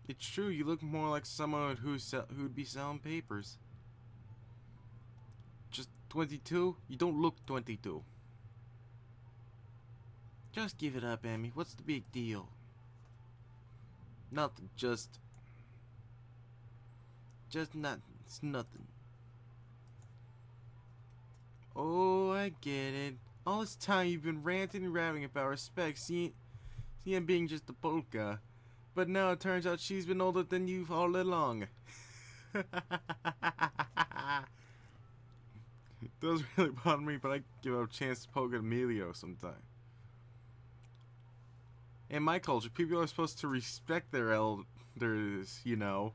It's true, you look more like someone who'd be selling papers. Just 22? You don't look 22. Just give it up, Emmy. What's the big deal? Nothing, just nothing. It's nothing. Oh, I get it. All this time you've been ranting and raving about respect, seeing him being just a polka. But now it turns out she's been older than you all along. It does really bother me, but I give up a chance to poke at Emilio sometime. In my culture, people are supposed to respect their elders, you know.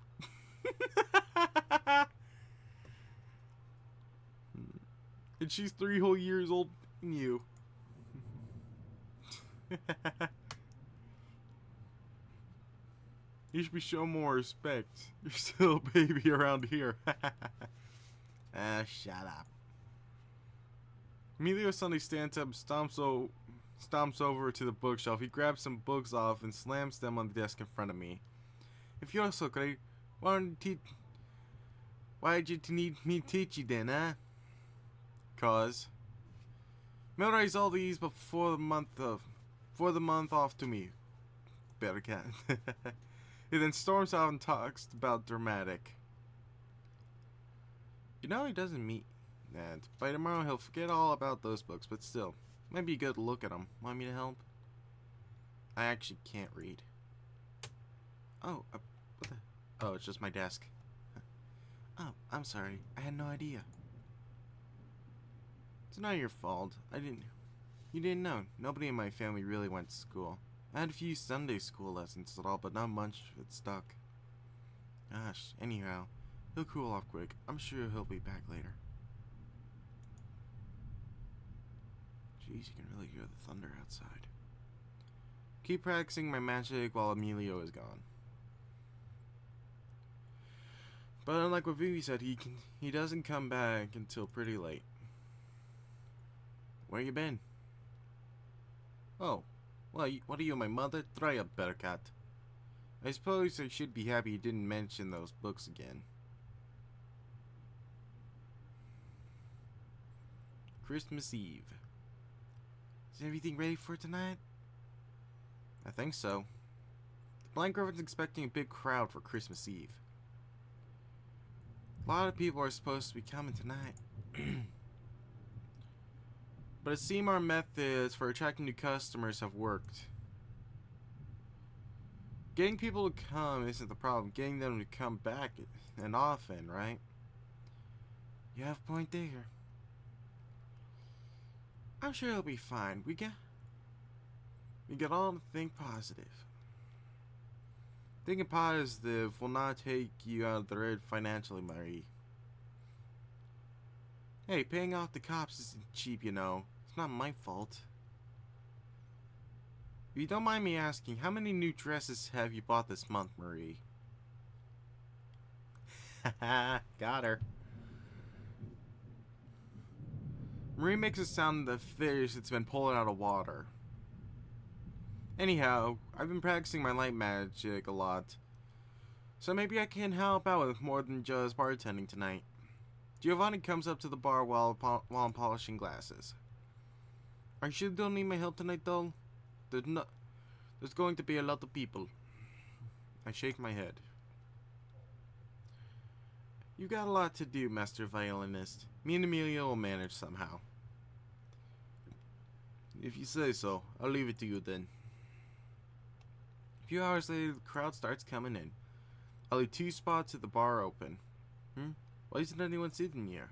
And she's 3 whole years older than you. You should be shown more respect. You're still a baby around here. Shut up. Emilio suddenly stands up, stomps over to the bookshelf. He grabs some books off and slams them on the desk in front of me. If you're so great, why'd you need me to teach you then, huh? Cause memorize all these before the month off to me. Better cat. He then storms out and talks about dramatic. You know he doesn't mean that. By tomorrow he'll forget all about those books, but still, might be good to look at them. Want me to help? I actually can't read. Oh, what the? Oh, it's just my desk. Oh, I'm sorry. I had no idea. It's not your fault. You didn't know. Nobody in my family really went to school. I had a few Sunday school lessons and all, but not much of it stuck. Gosh, anyhow, he'll cool off quick. I'm sure he'll be back later. Jeez, you can really hear the thunder outside. Keep practicing my magic while Emilio is gone. But unlike what Vivi said, he doesn't come back until pretty late. Where you been? Oh, well, what are you, my mother? Try up, Buttercut. I suppose I should be happy you didn't mention those books again. Christmas Eve. Is everything ready for tonight? I think so. The Blind Griffin's expecting a big crowd for Christmas Eve. A lot of people are supposed to be coming tonight. But it seems our methods for attracting new customers have worked. Getting people to come isn't the problem. Getting them to come back and often, right? You have a point there. I'm sure it'll be fine. We get all to think positive. Thinking positive will not take you out of the red financially, Marie. Hey, paying off the cops isn't cheap, you know. It's not my fault. If you don't mind me asking, how many new dresses have you bought this month, Marie? Haha, got her. Marie makes it sound the fish that's been pulled out of water. Anyhow, I've been practicing my light magic a lot. So maybe I can help out with more than just bartending tonight. Giovanni comes up to the bar while I'm polishing glasses. Are you sure you don't need my help tonight, though? There's going to be a lot of people. I shake my head. You've got a lot to do, Master Violinist. Me and Emilio will manage somehow. If you say so, I'll leave it to you then. A few hours later, the crowd starts coming in. I'll leave 2 spots at the bar open. Why isn't anyone sitting here?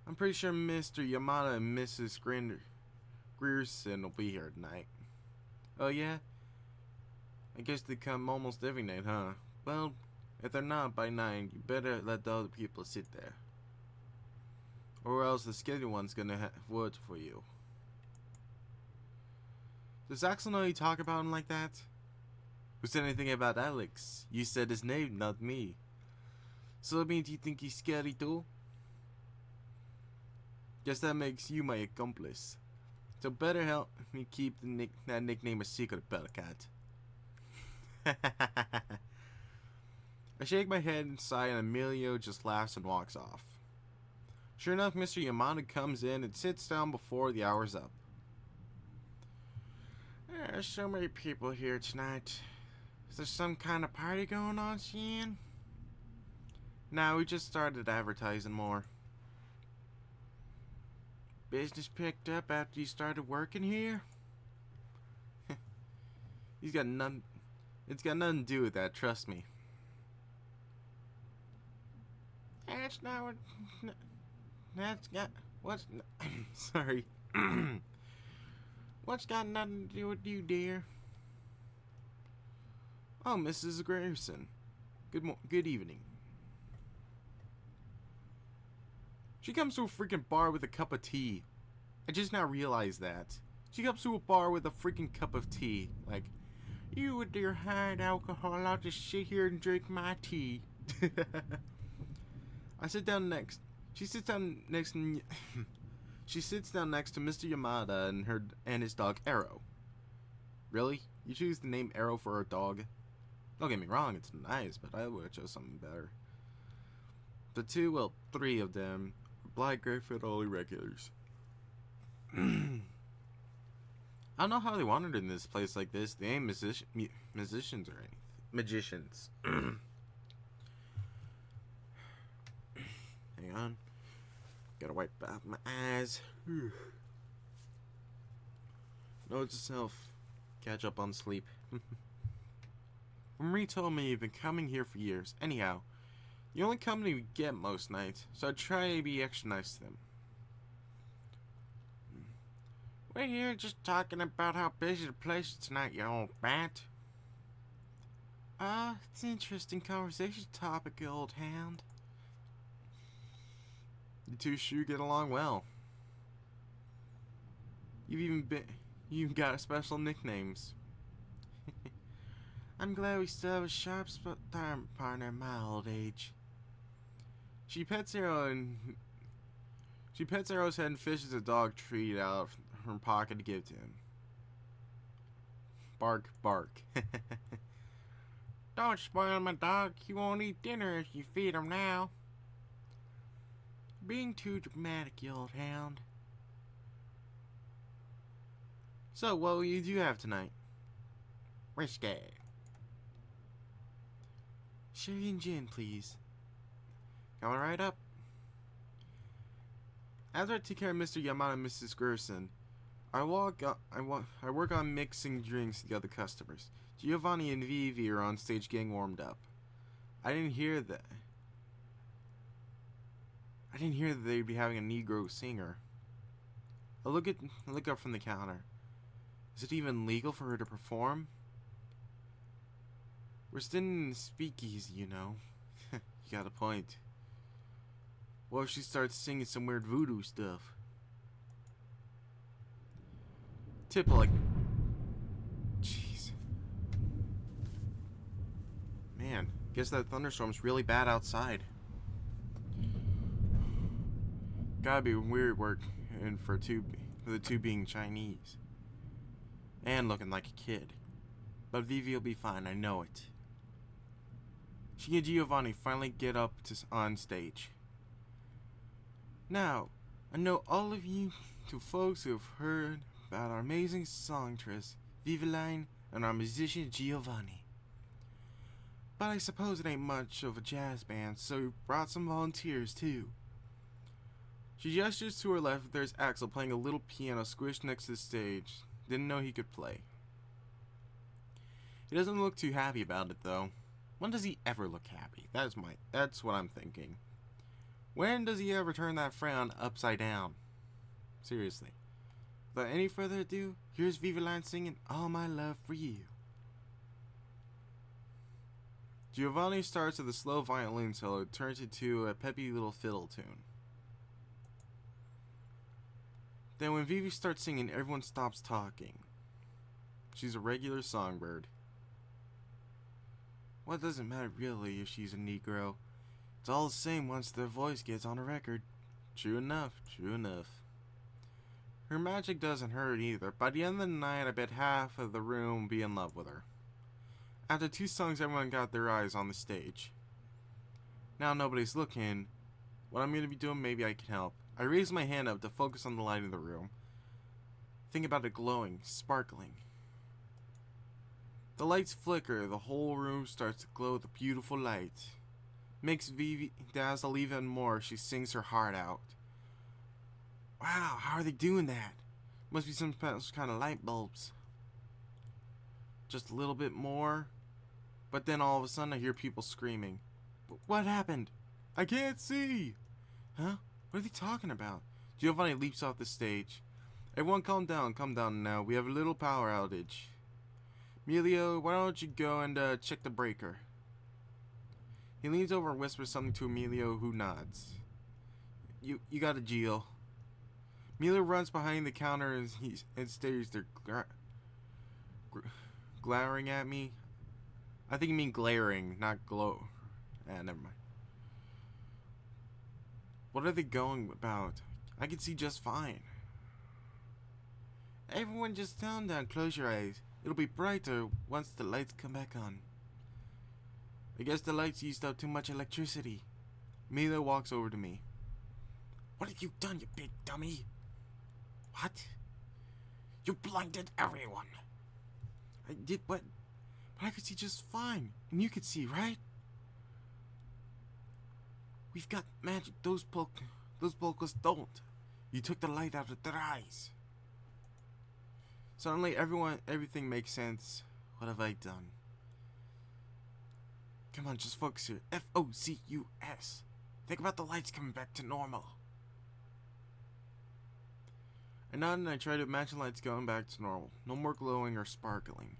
I'm pretty sure Mr. Yamada and Mrs. Grierson will be here tonight. Oh yeah? I guess they come almost every night, huh? Well, if they're not by 9, you better let the other people sit there. Or else the scheduled one's gonna have words for you. Does Axel know you talk about him like that? Who said anything about Alex? You said his name, not me. So that means you think he's scary too? Guess that makes you my accomplice. So better help me keep that nickname a secret, Bellcat. I shake my head and sigh, and Emilio just laughs and walks off. Sure enough, Mr. Yamada comes in and sits down before the hour's up. There's so many people here tonight. Is there some kind of party going on, Sheehan? Nah, we just started advertising more. Business picked up after you started working here? It's got nothing to do with that, trust me. That's not what... That's got... What's... Sorry. What's got nothing to do with you, dear? Oh, Mrs. Grayson. Good evening. She comes to a freaking bar with a cup of tea. I just now realized that. She comes to a bar with a freaking cup of tea. Like, you with your hard alcohol, I'll just sit here and drink my tea. I sit down next. She sits down next. She sits down next to Mr. Yamada and his dog Arrow. Really? You choose the name Arrow for a dog? Don't get me wrong, it's nice, but I would have chose something better. The three of them, black Griffin only regulars. I don't know how they wandered in this place like this. They ain't musicians or anything. Magicians. Hang on. Gotta wipe out my eyes. Note to self. Catch up on sleep. Marie told me you've been coming here for years. Anyhow, the only company we get most nights, so I try to be extra nice to them. We're here just talking about how busy the place is tonight, you old bat. It's an interesting conversation topic, you old hound. You two sure get along well. You've got special nicknames. I'm glad we still have a sharp time partner in my old age. She pets Arrow's head and fishes a dog treat out of her pocket to give to him. Bark, bark. Don't spoil my dog. He won't eat dinner if you feed him now. Being too dramatic, you old hound. So, what will you do have tonight? Risque. Sherry and gin, please. Coming right up. After I take care of Mr. Yamada and Mrs. Gerson, I work on mixing drinks to the other customers. Giovanni and Vivi are on stage getting warmed up. I didn't hear that they'd be having a Negro singer. I look up from the counter. Is it even legal for her to perform? We're still in the speakeasy, you know. You got a point. What if she starts singing some weird voodoo stuff? Jeez. Man, guess that thunderstorm's really bad outside. Gotta be weird work, and for the two being Chinese. And looking like a kid. But Vivi will be fine, I know it. She and Giovanni finally get up on stage. Now, I know all of you two folks who have heard about our amazing songstress, Viviline, and our musician, Giovanni. But I suppose it ain't much of a jazz band, so we brought some volunteers, too. She gestures to her left. There's Axel playing a little piano squished next to the stage. Didn't know he could play. He doesn't look too happy about it, though. When does he ever look happy? That's what I'm thinking. When does he ever turn that frown upside down? Seriously. Without any further ado, here's Viviline singing All My Love For You. Giovanni starts with a slow violin solo, turns it to a peppy little fiddle tune. Then when Vivi starts singing, everyone stops talking. She's a regular songbird. Well, it doesn't matter really if she's a Negro. It's all the same once their voice gets on a record. True enough, true enough. Her magic doesn't hurt either. By the end of the night, I bet half of the room will be in love with her. After 2 songs, everyone got their eyes on the stage. Now nobody's looking. What I'm going to be doing, maybe I can help. I raise my hand up to focus on the light in the room. Think about it glowing, sparkling. The lights flicker, the whole room starts to glow with a beautiful light. Makes Vivi dazzle even more, she sings her heart out. Wow, how are they doing that? Must be some special kind of light bulbs. Just a little bit more. But then all of a sudden I hear people screaming. What happened? I can't see! Huh? What are they talking about? Giovanni leaps off the stage. Everyone calm down now. We have a little power outage. Emilio, why don't you go and check the breaker? He leans over and whispers something to Emilio, who nods. You got a deal. Emilio runs behind the counter and stares there, glaring at me. I think you mean glaring, not glow. Never mind. What are they going about? I can see just fine. Everyone just calm down, close your eyes. It'll be brighter once the lights come back on. I guess the lights used up too much electricity. Mila walks over to me. What have you done, you big dummy? What? You blinded everyone. I did what? But I could see just fine. And you could see, right? We've got magic. Those Polkas don't. You took the light out of their eyes. Suddenly, everything makes sense. What have I done? Come on, just focus here. Focus. Think about the lights coming back to normal. I nod and I try to imagine lights going back to normal. No more glowing or sparkling.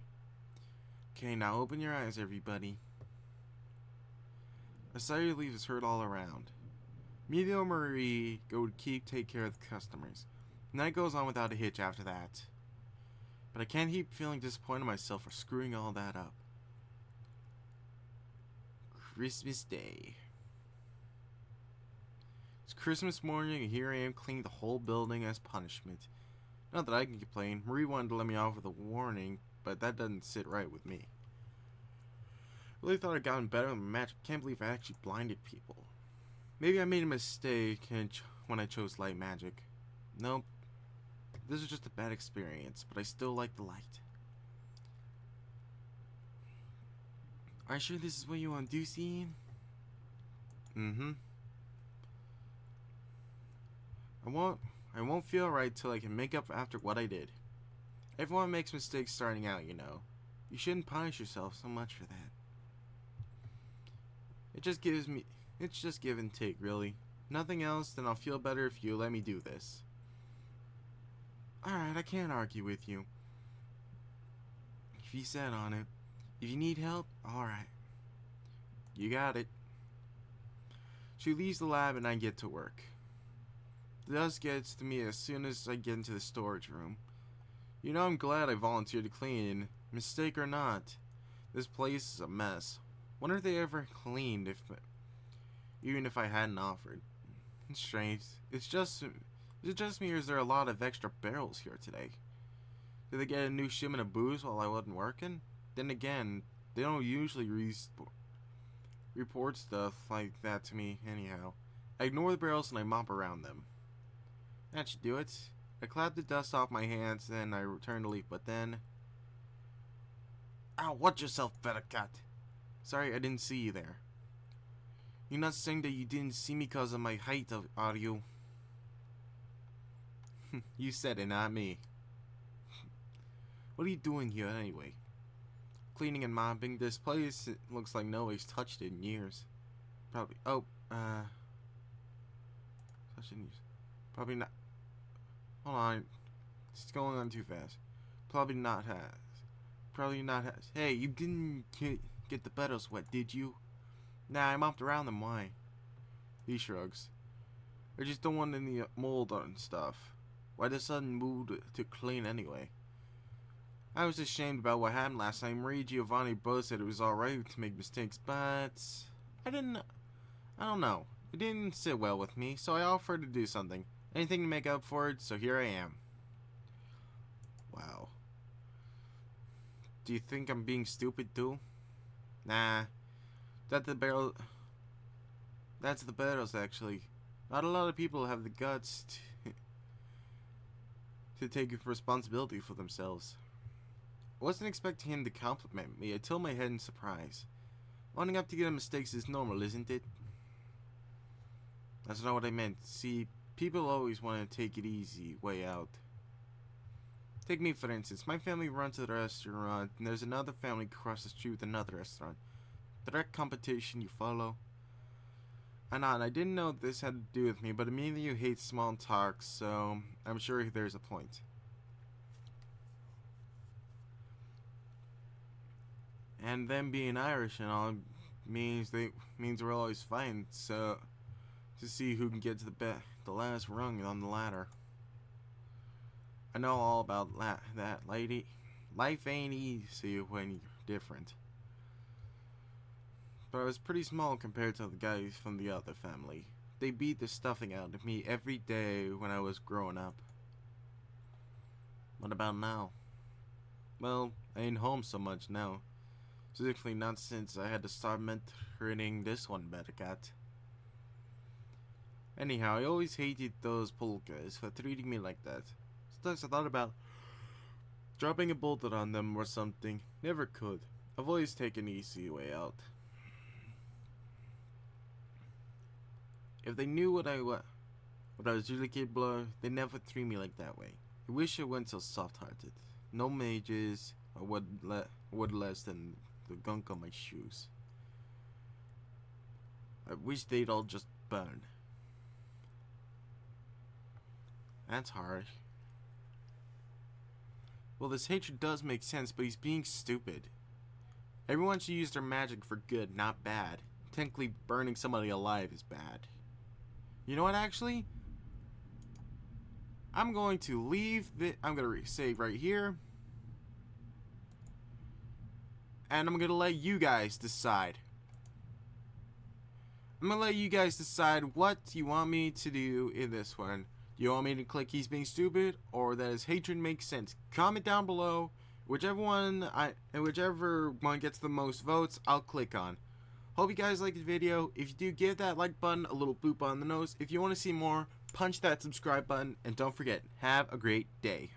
Okay, now open your eyes, everybody. A sigh of relief is heard all around. Emilio and Marie go to take care of the customers. The night goes on without a hitch after that. But I can't keep feeling disappointed in myself for screwing all that up. Christmas Day. It's Christmas morning and here I am cleaning the whole building as punishment. Not that I can complain. Marie wanted to let me off with a warning, but that doesn't sit right with me. Really thought I'd gotten better on the magic. Can't believe I actually blinded people. Maybe I made a mistake when I chose light magic. Nope. This is just a bad experience, but I still like the light. Are you sure this is what you want to do, Ian? Mm-hmm. I won't feel right till I can make up after what I did. Everyone makes mistakes starting out, you know. You shouldn't punish yourself so much for that. It's just give and take, really. Nothing else, then I'll feel better if you let me do this. Alright, I can't argue with you. If you set on it. If you need help, alright. You got it. She leaves the lab and I get to work. The dust gets to me as soon as I get into the storage room. You know, I'm glad I volunteered to clean. Mistake or not, this place is a mess. Wonder if they ever cleaned even if I hadn't offered. It's strange. Is it just me or is there a lot of extra barrels here today? Did they get a new shipment of booze while I wasn't working? Then again, they don't usually report stuff like that to me anyhow. I ignore the barrels and I mop around them. That should do it. I clap the dust off my hands, then I return to leave, but then... Ow, watch yourself, Buttercut. Sorry, I didn't see you there. You're not saying that you didn't see me because of my height, are you? You said it, not me. What are you doing here, anyway? Cleaning and mopping this place. It looks like nobody's touched it in years. Probably... touched it in years. Probably not... Hold on. It's going on too fast. Probably not has. Hey, you didn't get the petals wet, did you? Nah, I mopped around them. Why? He shrugs. I just don't want any mold on stuff. Why the sudden mood to clean anyway? I was ashamed about what happened last time. Marie Giovanni both said it was alright to make mistakes, but... I don't know. It didn't sit well with me, so I offered to do something. Anything to make up for it, so here I am. Do you think I'm being stupid too? Nah. That the barrel. That's the barrels actually. Not a lot of people have the guts to take responsibility for themselves. I wasn't expecting him to compliment me. I tilted my head in surprise. Owning up to getting mistakes is normal, isn't it? That's not what I meant. See, people always want to take it easy way out. Take me for instance. My family runs a restaurant, and there's another family across the street with another restaurant. Direct competition, you follow? I didn't know this had to do with me, but immediately you hate small talk, so I'm sure there's a point. And them being Irish and all means we're always fighting, so to see who can get to the last rung on the ladder. I know all about that, lady. Life ain't easy when you're different. But I was pretty small compared to the guys from the other family. They beat the stuffing out of me every day when I was growing up. What about now? Well, I ain't home so much now. Specifically not since I had to start mentoring this one better cat. Anyhow, I always hated those polkas for treating me like that. Sometimes I thought about dropping a bullet on them or something. Never could. I've always taken the easy way out. If they knew what I was really capable of, they never treat me like that way. I wish I weren't so soft-hearted. No mages, or what less than the gunk on my shoes. I wish they'd all just burn. That's harsh. Well, this hatred does make sense, but he's being stupid. Everyone should use their magic for good, not bad. Technically, burning somebody alive is bad. You know what, actually? I'm going to leave I'm going to save right here. And I'm going to let you guys decide. I'm going to let you guys decide what you want me to do in this one. Do you want me to click he's being stupid or that his hatred makes sense? Comment down below. Whichever one gets the most votes, I'll click on. Hope you guys liked the video. If you do, give that like button a little boop on the nose. If you want to see more, punch that subscribe button. And don't forget, have a great day.